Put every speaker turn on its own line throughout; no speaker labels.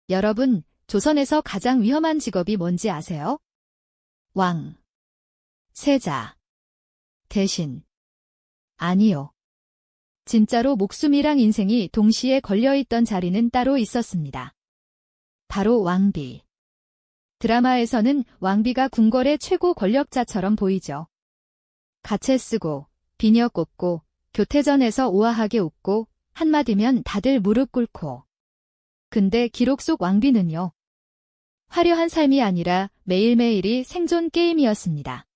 여러분, 조선에서 가장 위험한 직업이 뭔지 아세요? 왕, 세자, 대신. 아니요. 진짜로 목숨이랑 인생이 동시에 걸려있던 자리는 따로 있었습니다. 바로 왕비. 드라마에서는 왕비가 궁궐의 최고 권력자처럼 보이죠. 가채 쓰고, 비녀 꽂고, 교태전에서 우아하게 웃고, 한마디면 다들 무릎 꿇고. 근데 기록 속 왕비는요. 화려한 삶이 아니라 매일매일이 생존 게임이었습니다.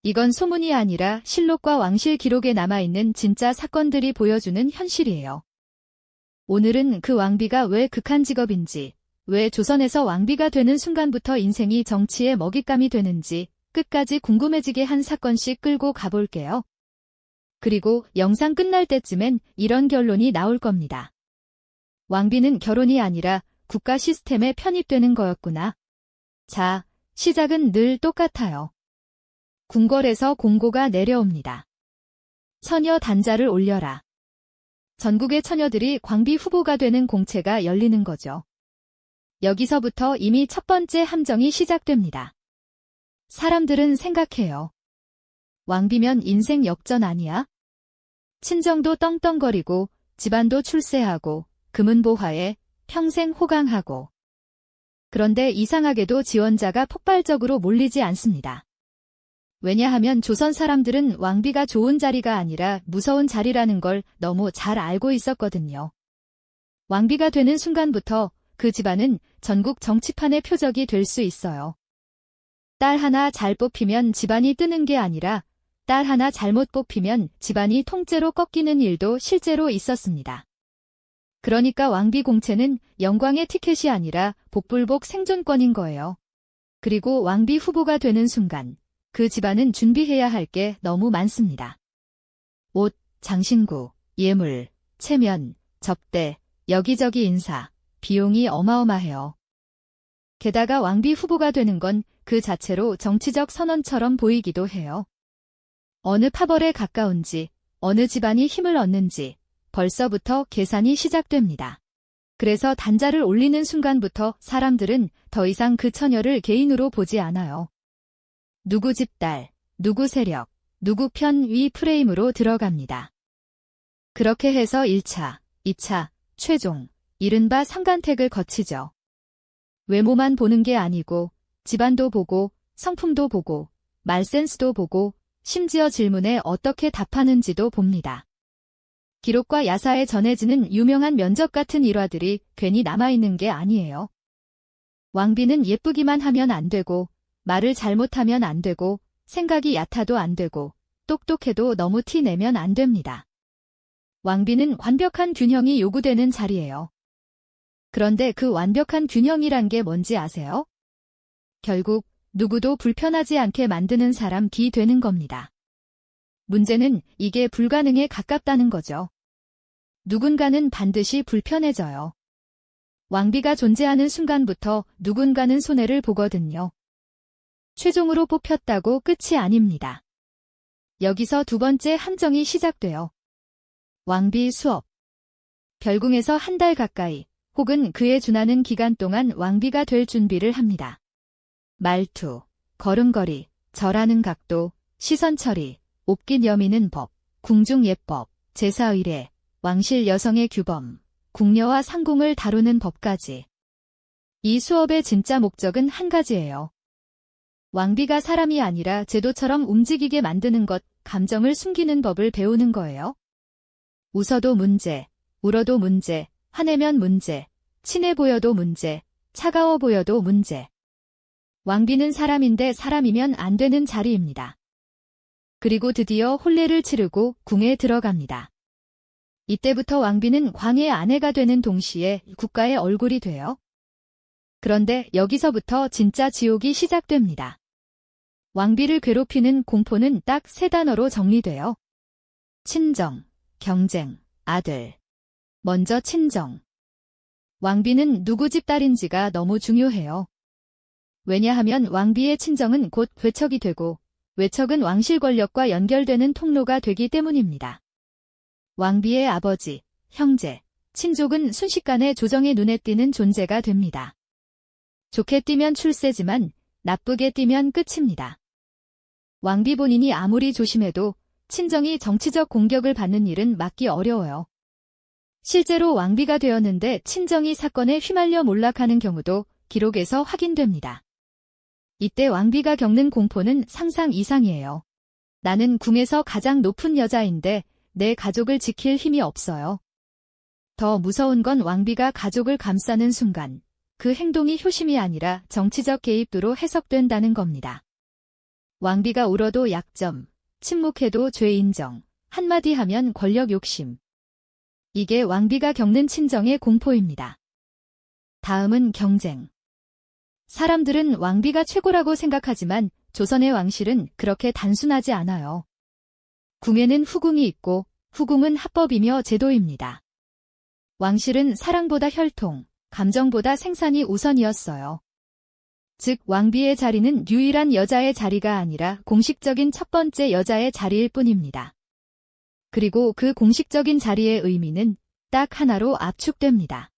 이건 소문이 아니라 실록과 왕실 기록에 남아있는 진짜 사건들이 보여주는 현실이에요. 오늘은 그 왕비가 왜 극한 직업인지, 왜 조선에서 왕비가 되는 순간부터 인생이 정치의 먹잇감이 되는지 끝까지 궁금해지게 한 사건씩 끌고 가볼게요. 그리고 영상 끝날 때쯤엔 이런 결론이 나올 겁니다. 왕비는 결혼이 아니라 국가 시스템에 편입되는 거였구나. 자, 시작은 늘 똑같아요. 궁궐에서 공고가 내려옵니다. 처녀 단자를 올려라. 전국의 처녀들이 광비 후보가 되는 공채가 열리는 거죠. 여기서부터 이미 첫 번째 함정이 시작됩니다. 사람들은 생각해요. 왕비면 인생 역전 아니야? 친정도 떵떵거리고 집안도 출세하고 금은보화에 평생 호강하고. 그런데 이상하게도 지원자가 폭발적으로 몰리지 않습니다. 왜냐하면 조선 사람들은 왕비가 좋은 자리가 아니라 무서운 자리라는 걸 너무 잘 알고 있었거든요. 왕비가 되는 순간부터 그 집안은 전국 정치판의 표적이 될 수 있어요. 딸 하나 잘 뽑히면 집안이 뜨는 게 아니라 딸 하나 잘못 뽑히면 집안이 통째로 꺾이는 일도 실제로 있었습니다. 그러니까 왕비 공채는 영광의 티켓이 아니라 복불복 생존권인 거예요. 그리고 왕비 후보가 되는 순간 그 집안은 준비해야 할 게 너무 많습니다. 옷, 장신구, 예물, 체면, 접대, 여기저기 인사, 비용이 어마어마해요. 게다가 왕비 후보가 되는 건 그 자체로 정치적 선언처럼 보이기도 해요. 어느 파벌에 가까운지, 어느 집안이 힘을 얻는지 벌써부터 계산이 시작됩니다. 그래서 단자를 올리는 순간부터 사람들은 더 이상 그 처녀를 개인으로 보지 않아요. 누구 집 딸, 누구 세력, 누구 편 위 프레임으로 들어갑니다. 그렇게 해서 1차, 2차, 최종, 이른바 삼간택을 거치죠. 외모만 보는 게 아니고 집안도 보고 성품도 보고 말센스도 보고 심지어 질문에 어떻게 답하는지도 봅니다. 기록과 야사에 전해지는 유명한 면접 같은 일화들이 괜히 남아있는 게 아니에요. 왕비는 예쁘기만 하면 안 되고 말을 잘못하면 안 되고 생각이 얕아도 안 되고 똑똑해도 너무 티 내면 안 됩니다. 왕비는 완벽한 균형이 요구되는 자리예요. 그런데 그 완벽한 균형이란 게 뭔지 아세요? 결국 누구도 불편하지 않게 만드는 사람 기 되는 겁니다. 문제는 이게 불가능에 가깝다는 거죠. 누군가는 반드시 불편해져요. 왕비가 존재하는 순간부터 누군가는 손해를 보거든요. 최종으로 뽑혔다고 끝이 아닙니다. 여기서 두 번째 함정이 시작돼요. 왕비 수업. 별궁에서 한 달 가까이 혹은 그에 준하는 기간 동안 왕비가 될 준비를 합니다. 말투, 걸음걸이, 절하는 각도, 시선 처리, 옷깃 여미는 법, 궁중 예법, 제사 의례, 왕실 여성의 규범, 궁녀와 상궁을 다루는 법까지. 이 수업의 진짜 목적은 한 가지예요. 왕비가 사람이 아니라 제도처럼 움직이게 만드는 것, 감정을 숨기는 법을 배우는 거예요. 웃어도 문제, 울어도 문제, 화내면 문제, 친해 보여도 문제, 차가워 보여도 문제. 왕비는 사람인데 사람이면 안 되는 자리입니다. 그리고 드디어 혼례를 치르고 궁에 들어갑니다. 이때부터 왕비는 광의 아내가 되는 동시에 국가의 얼굴이 돼요. 그런데 여기서부터 진짜 지옥이 시작됩니다. 왕비를 괴롭히는 공포는 딱 세 단어로 정리돼요. 친정, 경쟁, 아들. 먼저 친정. 왕비는 누구 집 딸인지가 너무 중요해요. 왜냐하면 왕비의 친정은 곧 외척이 되고 외척은 왕실 권력과 연결되는 통로가 되기 때문입니다. 왕비의 아버지, 형제, 친족은 순식간에 조정의 눈에 띄는 존재가 됩니다. 좋게 띄면 출세지만 나쁘게 띄면 끝입니다. 왕비 본인이 아무리 조심해도 친정이 정치적 공격을 받는 일은 막기 어려워요. 실제로 왕비가 되었는데 친정이 사건에 휘말려 몰락하는 경우도 기록에서 확인됩니다. 이때 왕비가 겪는 공포는 상상 이상이에요. 나는 궁에서 가장 높은 여자인데 내 가족을 지킬 힘이 없어요. 더 무서운 건 왕비가 가족을 감싸는 순간 그 행동이 효심이 아니라 정치적 개입으로 해석된다는 겁니다. 왕비가 울어도 약점, 침묵해도 죄 인정, 한마디 하면 권력 욕심. 이게 왕비가 겪는 친정의 공포입니다. 다음은 경쟁. 사람들은 왕비가 최고라고 생각하지만 조선의 왕실은 그렇게 단순하지 않아요. 궁에는 후궁이 있고 후궁은 합법이며 제도입니다. 왕실은 사랑보다 혈통, 감정보다 생산이 우선이었어요. 즉 왕비의 자리는 유일한 여자의 자리가 아니라 공식적인 첫 번째 여자의 자리일 뿐입니다. 그리고 그 공식적인 자리의 의미는 딱 하나로 압축됩니다.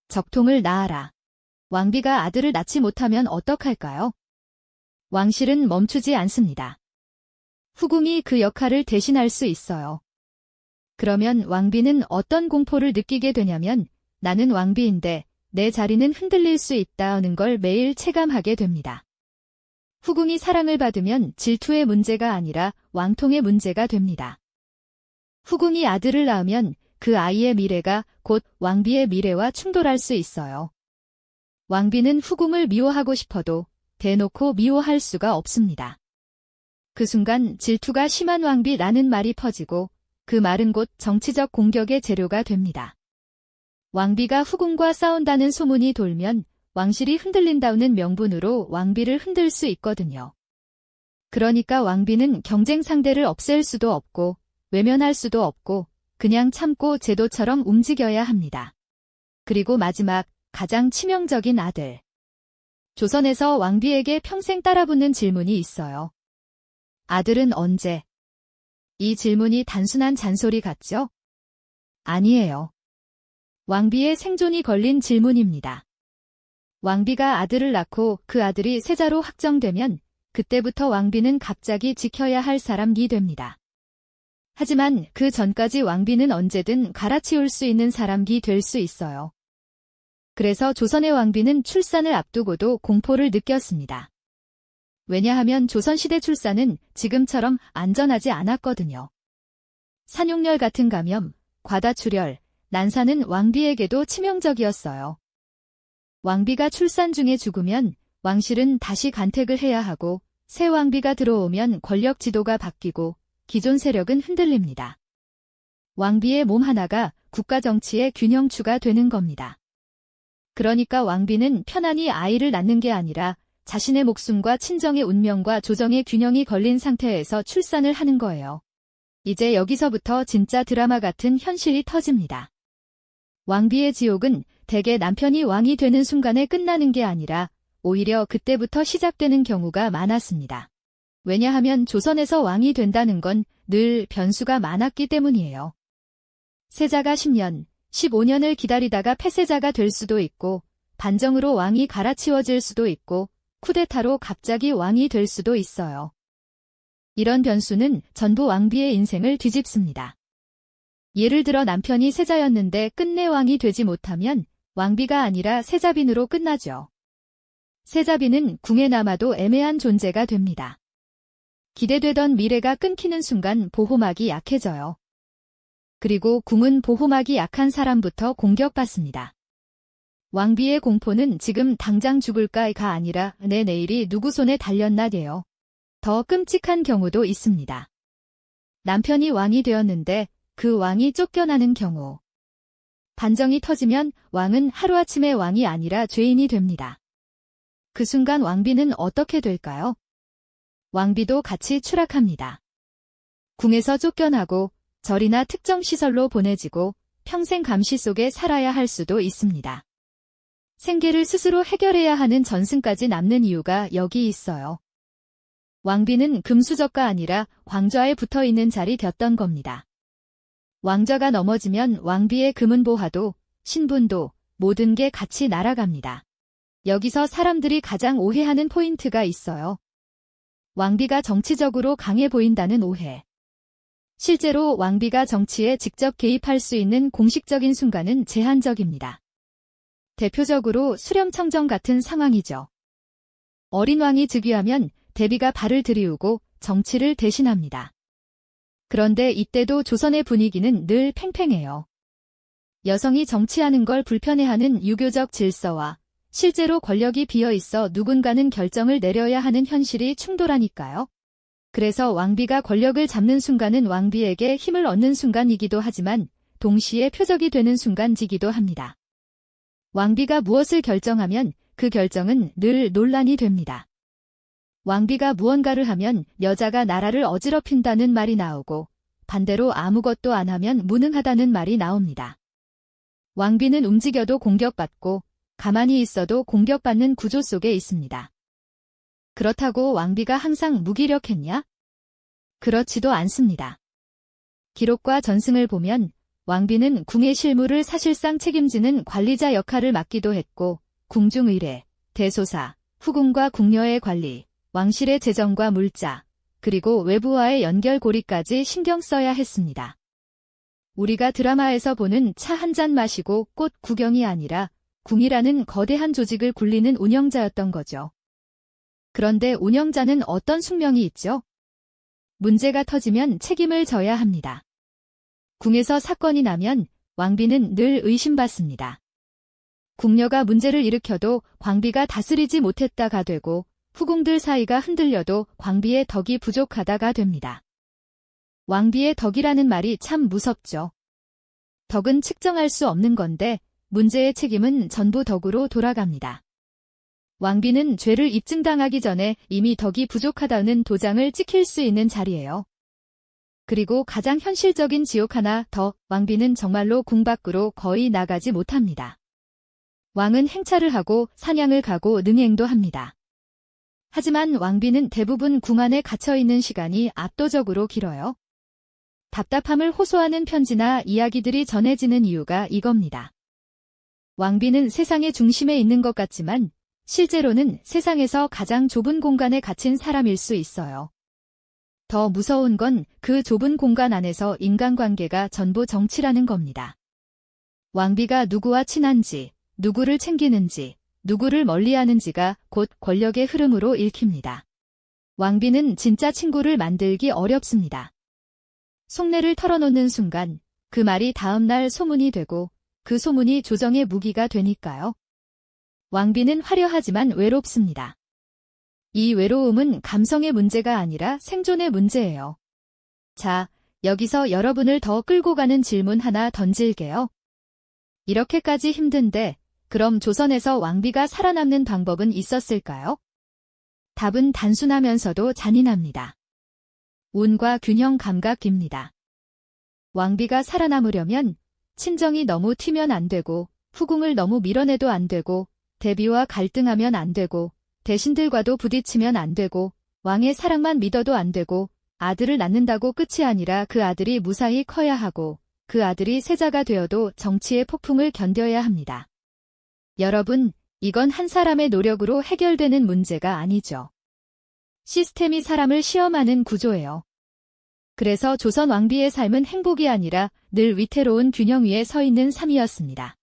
적통을 낳아라. 왕비가 아들을 낳지 못하면 어떡할까요? 왕실은 멈추지 않습니다. 후궁이 그 역할을 대신할 수 있어요. 그러면 왕비는 어떤 공포를 느끼게 되냐면 나는 왕비인데 내 자리는 흔들릴 수 있다는 걸 매일 체감하게 됩니다. 후궁이 사랑을 받으면 질투의 문제가 아니라 왕통의 문제가 됩니다. 후궁이 아들을 낳으면 그 아이의 미래가 곧 왕비의 미래와 충돌할 수 있어요. 왕비는 후궁을 미워하고 싶어도 대놓고 미워할 수가 없습니다. 그 순간 질투가 심한 왕비라는 말이 퍼지고 그 말은 곧 정치적 공격의 재료가 됩니다. 왕비가 후궁과 싸운다는 소문이 돌면 왕실이 흔들린다는 명분으로 왕비를 흔들 수 있거든요. 그러니까 왕비는 경쟁 상대를 없앨 수도 없고 외면할 수도 없고 그냥 참고 제도처럼 움직여야 합니다. 그리고 마지막 가장 치명적인 아들. 조선에서 왕비에게 평생 따라붙는 질문이 있어요. 아들은 언제? 이 질문이 단순한 잔소리 같죠? 아니에요. 왕비의 생존이 걸린 질문입니다. 왕비가 아들을 낳고 그 아들이 세자로 확정되면 그때부터 왕비는 갑자기 지켜야 할 사람이 됩니다. 하지만 그 전까지 왕비는 언제든 갈아치울 수 있는 사람이 될 수 있어요. 그래서 조선의 왕비는 출산을 앞두고도 공포를 느꼈습니다. 왜냐하면 조선시대 출산은 지금처럼 안전하지 않았거든요. 산용열 같은 감염, 과다출혈, 난사는 왕비에게도 치명적이었어요. 왕비가 출산 중에 죽으면 왕실은 다시 간택을 해야 하고 새 왕비가 들어오면 권력 지도가 바뀌고 기존 세력은 흔들립니다. 왕비의 몸 하나가 국가 정치의 균형추가 되는 겁니다. 그러니까 왕비는 편안히 아이를 낳는 게 아니라 자신의 목숨과 친정의 운명과 조정의 균형이 걸린 상태에서 출산을 하는 거예요. 이제 여기서부터 진짜 드라마 같은 현실이 터집니다. 왕비의 지옥은 대개 남편이 왕이 되는 순간에 끝나는 게 아니라 오히려 그때부터 시작되는 경우가 많았습니다. 왜냐하면 조선에서 왕이 된다는 건 늘 변수가 많았기 때문이에요. 세자가 10년, 15년을 기다리다가 폐세자가 될 수도 있고 반정으로 왕이 갈아치워질 수도 있고 쿠데타로 갑자기 왕이 될 수도 있어요. 이런 변수는 전부 왕비의 인생을 뒤집습니다. 예를 들어 남편이 세자였는데 끝내 왕이 되지 못하면 왕비가 아니라 세자빈으로 끝나죠. 세자빈은 궁에 남아도 애매한 존재가 됩니다. 기대되던 미래가 끊기는 순간 보호막이 약해져요. 그리고 궁은 보호막이 약한 사람부터 공격받습니다. 왕비의 공포는 지금 당장 죽을까가 아니라 내 내일이 누구 손에 달렸나예요. 더 끔찍한 경우도 있습니다. 남편이 왕이 되었는데 그 왕이 쫓겨나는 경우. 반정이 터지면 왕은 하루아침에 왕이 아니라 죄인이 됩니다. 그 순간 왕비는 어떻게 될까요? 왕비도 같이 추락합니다. 궁에서 쫓겨나고 절이나 특정 시설로 보내지고 평생 감시 속에 살아야 할 수도 있습니다. 생계를 스스로 해결해야 하는 전승까지 남는 이유가 여기 있어요. 왕비는 금수저가 아니라 광좌에 붙어있는 자리 됐던 겁니다. 왕좌가 넘어지면 왕비의 금은보화도, 신분도, 모든 게 같이 날아갑니다. 여기서 사람들이 가장 오해하는 포인트가 있어요. 왕비가 정치적으로 강해 보인다는 오해. 실제로 왕비가 정치에 직접 개입할 수 있는 공식적인 순간은 제한적입니다. 대표적으로 수렴청정 같은 상황이죠. 어린 왕이 즉위하면 대비가 발을 들이우고 정치를 대신합니다. 그런데 이때도 조선의 분위기는 늘 팽팽해요. 여성이 정치하는 걸 불편해하는 유교적 질서와 실제로 권력이 비어있어 누군가는 결정을 내려야 하는 현실이 충돌하니까요. 그래서 왕비가 권력을 잡는 순간은 왕비에게 힘을 얻는 순간이기도 하지만 동시에 표적이 되는 순간이기도 합니다. 왕비가 무엇을 결정하면 그 결정은 늘 논란이 됩니다. 왕비가 무언가를 하면 여자가 나라를 어지럽힌다는 말이 나오고 반대로 아무것도 안 하면 무능하다는 말이 나옵니다. 왕비는 움직여도 공격받고 가만히 있어도 공격받는 구조 속에 있습니다. 그렇다고 왕비가 항상 무기력했냐? 그렇지도 않습니다. 기록과 전승을 보면 왕비는 궁의 실무를 사실상 책임지는 관리자 역할을 맡기도 했고 궁중의례, 대소사, 후궁과 궁녀의 관리, 왕실의 재정과 물자, 그리고 외부와의 연결고리까지 신경 써야 했습니다. 우리가 드라마에서 보는 차 한 잔 마시고 꽃 구경이 아니라 궁이라는 거대한 조직을 굴리는 운영자였던 거죠. 그런데 운영자는 어떤 숙명이 있죠? 문제가 터지면 책임을 져야 합니다. 궁에서 사건이 나면 왕비는 늘 의심받습니다. 궁녀가 문제를 일으켜도 광비가 다스리지 못했다가 되고 후궁들 사이가 흔들려도 광비의 덕이 부족하다가 됩니다. 왕비의 덕이라는 말이 참 무섭죠. 덕은 측정할 수 없는 건데 문제의 책임은 전부 덕으로 돌아갑니다. 왕비는 죄를 입증당하기 전에 이미 덕이 부족하다는 도장을 찍힐 수 있는 자리예요. 그리고 가장 현실적인 지옥 하나 더, 왕비는 정말로 궁 밖으로 거의 나가지 못합니다. 왕은 행차를 하고 사냥을 가고 능행도 합니다. 하지만 왕비는 대부분 궁 안에 갇혀있는 시간이 압도적으로 길어요. 답답함을 호소하는 편지나 이야기들이 전해지는 이유가 이겁니다. 왕비는 세상의 중심에 있는 것 같지만 실제로는 세상에서 가장 좁은 공간에 갇힌 사람일 수 있어요. 더 무서운 건 그 좁은 공간 안에서 인간관계가 전부 정치라는 겁니다. 왕비가 누구와 친한지, 누구를 챙기는지, 누구를 멀리하는지가 곧 권력의 흐름으로 읽힙니다. 왕비는 진짜 친구를 만들기 어렵습니다. 속내를 털어놓는 순간 그 말이 다음날 소문이 되고 그 소문이 조정의 무기가 되니까요. 왕비는 화려하지만 외롭습니다. 이 외로움은 감성의 문제가 아니라 생존의 문제예요. 자, 여기서 여러분을 더 끌고 가는 질문 하나 던질게요. 이렇게까지 힘든데 그럼 조선에서 왕비가 살아남는 방법은 있었을까요? 답은 단순하면서도 잔인합니다. 운과 균형 감각입니다. 왕비가 살아남으려면 친정이 너무 튀면 안 되고 후궁을 너무 밀어내도 안 되고 대비와 갈등하면 안 되고 대신들과도 부딪히면 안 되고 왕의 사랑만 믿어도 안 되고 아들을 낳는다고 끝이 아니라 그 아들이 무사히 커야 하고 그 아들이 세자가 되어도 정치의 폭풍을 견뎌야 합니다. 여러분, 이건 한 사람의 노력으로 해결되는 문제가 아니죠. 시스템이 사람을 시험하는 구조예요. 그래서 조선 왕비의 삶은 행복이 아니라 늘 위태로운 균형 위에 서 있는 삶이었습니다.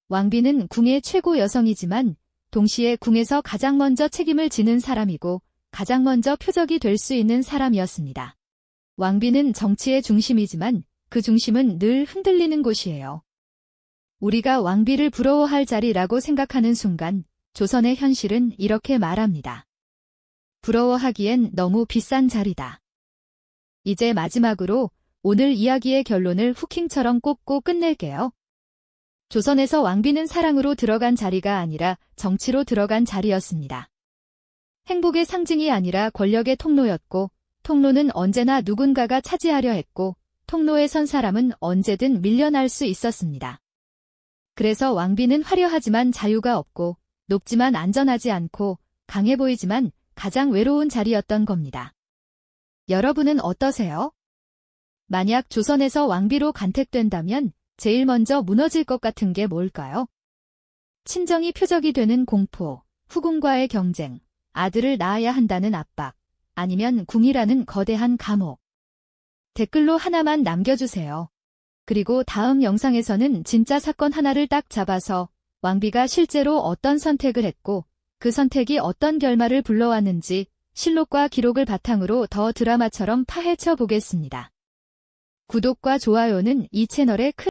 왕비는 궁의 최고 여성이지만 동시에 궁에서 가장 먼저 책임을 지는 사람이고 가장 먼저 표적이 될 수 있는 사람이었습니다. 왕비는 정치의 중심이지만 그 중심은 늘 흔들리는 곳이에요. 우리가 왕비를 부러워할 자리라고 생각하는 순간 조선의 현실은 이렇게 말합니다. 부러워하기엔 너무 비싼 자리다. 이제 마지막으로 오늘 이야기의 결론을 후킹처럼 꼽고 끝낼게요. 조선에서 왕비는 사랑으로 들어간 자리가 아니라 정치로 들어간 자리였습니다. 행복의 상징이 아니라 권력의 통로였고 통로는 언제나 누군가가 차지하려 했고 통로에 선 사람은 언제든 밀려날 수 있었습니다. 그래서 왕비는 화려하지만 자유가 없고 높지만 안전하지 않고 강해 보이지만 가장 외로운 자리였던 겁니다. 여러분은 어떠세요? 만약 조선에서 왕비로 간택된다면 제일 먼저 무너질 것 같은 게 뭘까요? 친정이 표적이 되는 공포, 후궁과의 경쟁, 아들을 낳아야 한다는 압박, 아니면 궁이라는 거대한 감옥. 댓글로 하나만 남겨주세요. 그리고 다음 영상에서는 진짜 사건 하나를 딱 잡아서 왕비가 실제로 어떤 선택을 했고 그 선택이 어떤 결말을 불러왔는지 실록과 기록을 바탕으로 더 드라마처럼 파헤쳐 보겠습니다. 구독과 좋아요는 이 채널에 큰